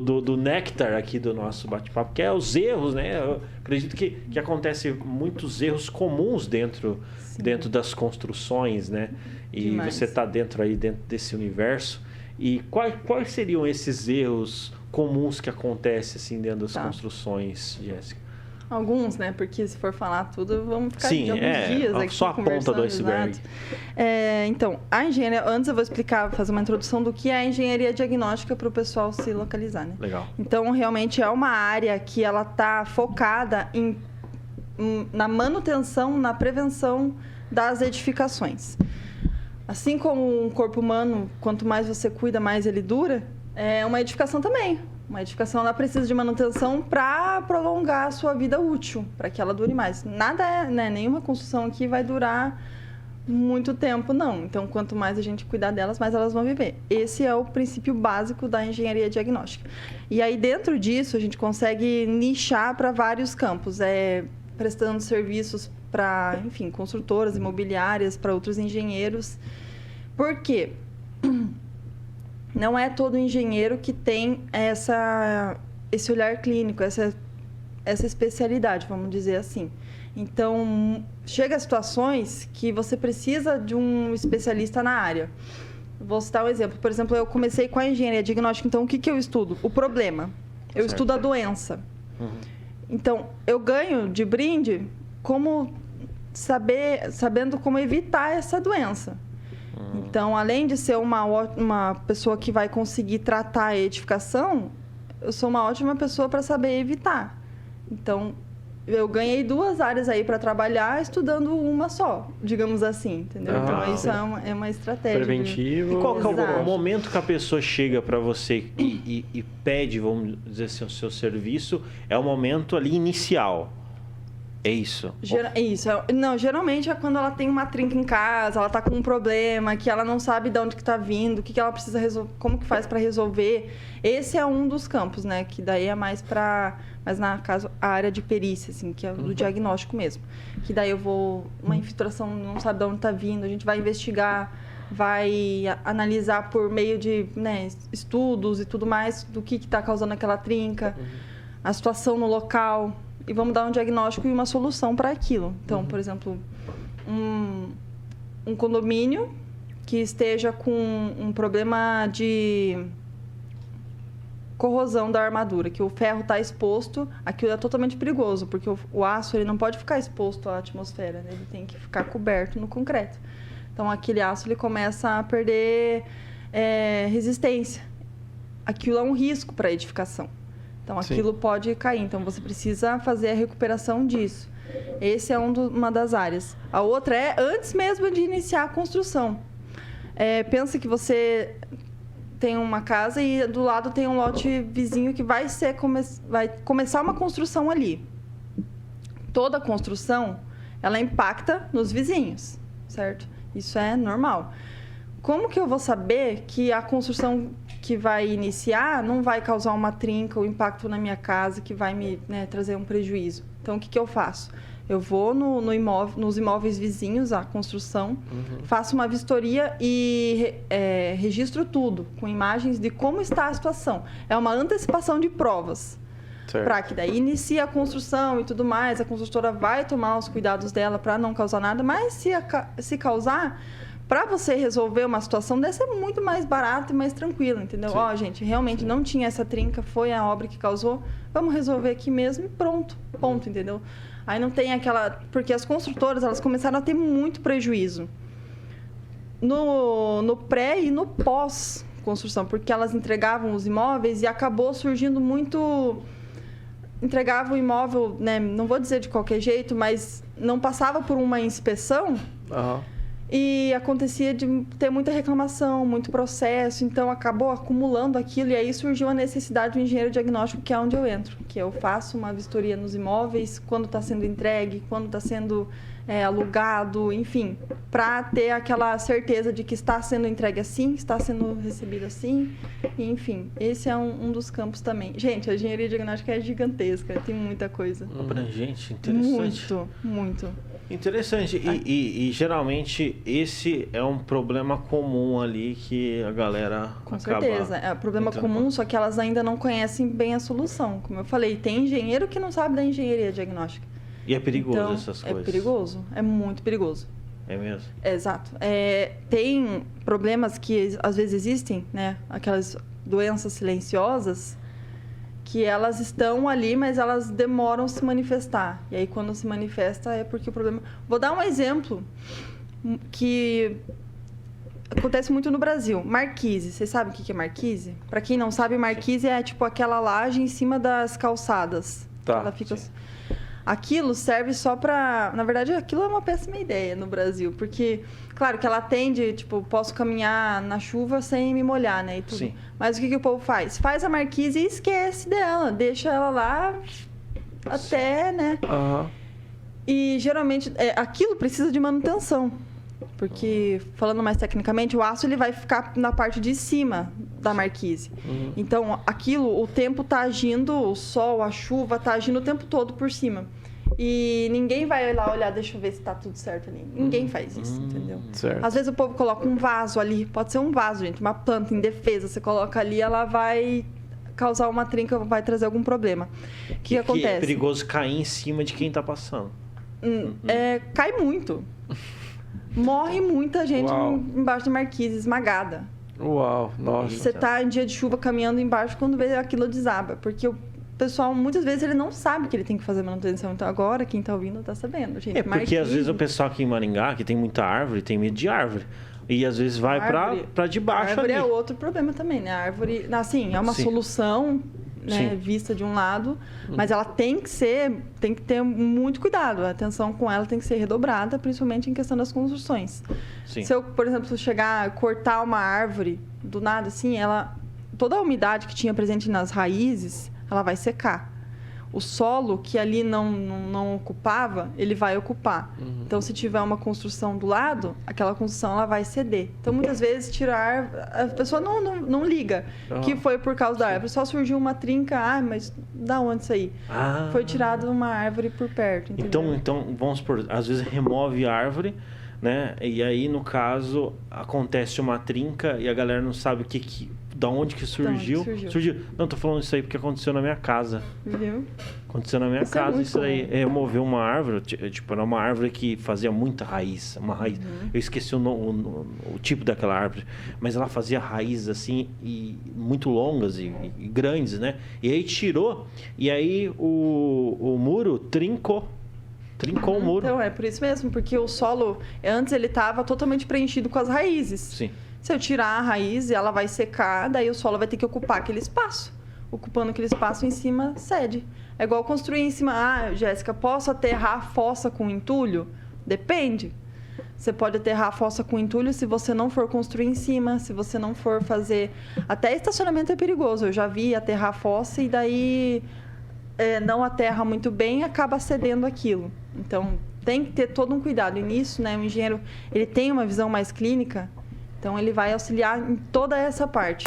do néctar aqui do nosso bate-papo, que é os erros, né? Eu acredito que acontecem muitos erros comuns dentro das construções, né? E Demais. você está dentro desse universo. E quais seriam esses erros comuns que acontecem assim dentro das construções, Jéssica? Alguns, né? Porque se for falar tudo, vamos ficar de alguns dias aqui só a ponta do iceberg. Então, a engenharia... Antes eu vou explicar, fazer uma introdução do que é a engenharia diagnóstica para o pessoal se localizar, né? Legal. Então, realmente é uma área que ela está focada na manutenção, na prevenção das edificações. Assim como um corpo humano, quanto mais você cuida, mais ele dura, é uma edificação também. Uma edificação ela precisa de manutenção para prolongar a sua vida útil, para que ela dure mais. Nenhuma construção aqui vai durar muito tempo, não. Então, quanto mais a gente cuidar delas, mais elas vão viver. Esse é o princípio básico da engenharia diagnóstica. E aí, dentro disso, a gente consegue nichar para vários campos, prestando serviços para, enfim, construtoras, imobiliárias, para outros engenheiros. Por quê? Não é todo engenheiro que tem esse olhar clínico, essa especialidade, vamos dizer assim. Então, chega a situações que você precisa de um especialista na área. Vou citar um exemplo. Por exemplo, eu comecei com a engenharia diagnóstica, então o que eu estudo? O problema. Eu estudo a doença. Então, eu ganho de brinde sabendo como evitar essa doença. Então, além de ser uma pessoa que vai conseguir tratar a edificação, eu sou uma ótima pessoa para saber evitar. Então, eu ganhei 2 áreas aí para trabalhar estudando uma só, digamos assim, entendeu? Então, isso é uma estratégia. Preventivo. E qual que é o momento que a pessoa chega para você e pede, vamos dizer assim, o seu serviço? É o momento ali inicial. É isso? Isso. Não, geralmente é quando ela tem uma trinca em casa, ela está com um problema, que ela não sabe de onde que está vindo, o que ela precisa resolver, como que faz para resolver. Esse é um dos campos, né? Que daí é mais na caso, a área de perícia, assim, que é do diagnóstico mesmo. Que daí uma infiltração não sabe de onde está vindo, a gente vai investigar, vai analisar por meio de estudos e tudo mais do que está causando aquela trinca, a situação no local. E vamos dar um diagnóstico e uma solução para aquilo. Então, por exemplo, um condomínio que esteja com um problema de corrosão da armadura, que o ferro está exposto, aquilo é totalmente perigoso, porque o aço ele não pode ficar exposto à atmosfera, né? Ele tem que ficar coberto no concreto. Então, aquele aço ele começa a perder resistência. Aquilo é um risco para a edificação. Então, aquilo pode cair. Então, você precisa fazer a recuperação disso. Esse é uma das áreas. A outra é antes mesmo de iniciar a construção. Pensa que você tem uma casa e do lado tem um lote vizinho que vai começar uma construção ali. Toda construção, ela impacta nos vizinhos, certo? Isso é normal. Como que eu vou saber que a construção que vai iniciar não vai causar uma trinca ou impacto na minha casa que vai me trazer um prejuízo? Então, o que eu faço? Eu vou nos imóveis vizinhos, a construção, faço uma vistoria e registro tudo, com imagens de como está a situação. É uma antecipação de provas. Para que daí inicie a construção e tudo mais, a construtora vai tomar os cuidados dela para não causar nada, mas se causar... Para você resolver uma situação dessa é muito mais barato e mais tranquilo, entendeu? Gente, realmente não tinha essa trinca, foi a obra que causou, vamos resolver aqui mesmo e pronto, ponto, entendeu? Aí não tem aquela... Porque as construtoras, elas começaram a ter muito prejuízo no pré e no pós-construção, porque elas entregavam os imóveis e acabou surgindo muito... Entregava o imóvel, não vou dizer de qualquer jeito, mas não passava por uma inspeção... E acontecia de ter muita reclamação, muito processo, então acabou acumulando aquilo e aí surgiu a necessidade do engenheiro diagnóstico, que é onde eu entro, que eu faço uma vistoria nos imóveis, quando está sendo entregue, quando está sendo alugado, enfim, para ter aquela certeza de que está sendo entregue assim, está sendo recebido assim, e, enfim, esse é um dos campos também. Gente, a engenharia diagnóstica é gigantesca, tem muita coisa. Abrangente, interessante. Muito. Interessante. E geralmente esse é um problema comum ali que a galera Com acaba... certeza. É um problema comum, só que elas ainda não conhecem bem a solução. Como eu falei, tem engenheiro que não sabe da engenharia diagnóstica. E é perigoso então, essas coisas. É perigoso, é muito perigoso. É mesmo? Exato. Tem problemas que às vezes existem, né? Aquelas doenças silenciosas que elas estão ali, mas elas demoram a se manifestar. E aí, quando se manifesta, é porque o problema... Vou dar um exemplo que acontece muito no Brasil. Marquise. Vocês sabem o que é marquise? Para quem não sabe, marquise é tipo aquela laje em cima das calçadas. Tá. Ela fica... Aquilo serve só para... Na verdade, aquilo é uma péssima ideia no Brasil, porque, claro, que ela atende, tipo, posso caminhar na chuva sem me molhar, né? E tudo. Sim. Mas o que o povo faz? Faz a marquise e esquece dela, deixa ela lá até, né? Aham. E, geralmente, aquilo precisa de manutenção, porque, falando mais tecnicamente, o aço ele vai ficar na parte de cima da marquise. Então, aquilo, o tempo está agindo, o sol, a chuva está agindo o tempo todo por cima. E ninguém vai lá olhar, deixa eu ver se está tudo certo ali. Ninguém faz isso, entendeu? Certo. Às vezes o povo coloca um vaso ali, pode ser um vaso, gente, uma planta indefesa, você coloca ali, ela vai causar uma trinca, vai trazer algum problema. O que acontece? É perigoso cair em cima de quem está passando. Cai muito. Morre muita gente Uau. embaixo da marquise, esmagada. Uau, nossa. Você tá em dia de chuva caminhando embaixo, quando vê aquilo desaba. Porque o pessoal, muitas vezes, ele não sabe que ele tem que fazer manutenção. Então, agora, quem tá ouvindo tá sabendo, gente. Porque marquise, às vezes o pessoal aqui em Maringá, que tem muita árvore, tem medo de árvore. E às vezes vai para debaixo a árvore ali. é outro problema também, né? A árvore, assim, é uma Sim. solução, né, Sim. vista de um lado, mas ela tem que ter muito cuidado. A atenção com ela tem que ser redobrada, principalmente em questão das construções. Sim. Se eu, por exemplo, chegar a cortar uma árvore do nada, assim, toda a umidade que tinha presente nas raízes, ela vai secar. O solo que ali não ocupava, ele vai ocupar. Então, se tiver uma construção do lado, aquela construção ela vai ceder. Então, muitas vezes, tirar... A pessoa não liga que foi por causa da árvore. Só surgiu uma trinca, mas da onde isso aí? Foi tirado uma árvore por perto, entendeu? Então, vamos supor, às vezes remove a árvore, né? E aí, no caso, acontece uma trinca e a galera não sabe da onde que surgiu. Não, tô falando isso aí porque aconteceu na minha casa. Viu? Aconteceu na minha Isso é casa muito isso daí. Removeu uma árvore, tipo, era uma árvore que fazia muita raiz. Uma raiz. Eu esqueci o tipo daquela árvore. Mas ela fazia raízes assim, e muito longas e grandes, né? E aí tirou, e aí o muro trincou. Trincou o muro. Então, é por isso mesmo, porque o solo, antes ele estava totalmente preenchido com as raízes. Sim. Se eu tirar a raiz, ela vai secar, daí o solo vai ter que ocupar aquele espaço. Ocupando aquele espaço em cima, cede. É igual construir em cima. Ah, Jéssica, posso aterrar a fossa com entulho? Depende. Você pode aterrar a fossa com entulho se você não for construir em cima, se você não for fazer... Até estacionamento é perigoso. Eu já vi aterrar a fossa e daí não aterra muito bem e acaba cedendo aquilo. Então, tem que ter todo um cuidado. E nisso, né, o engenheiro ele tem uma visão mais clínica, então ele vai auxiliar em toda essa parte.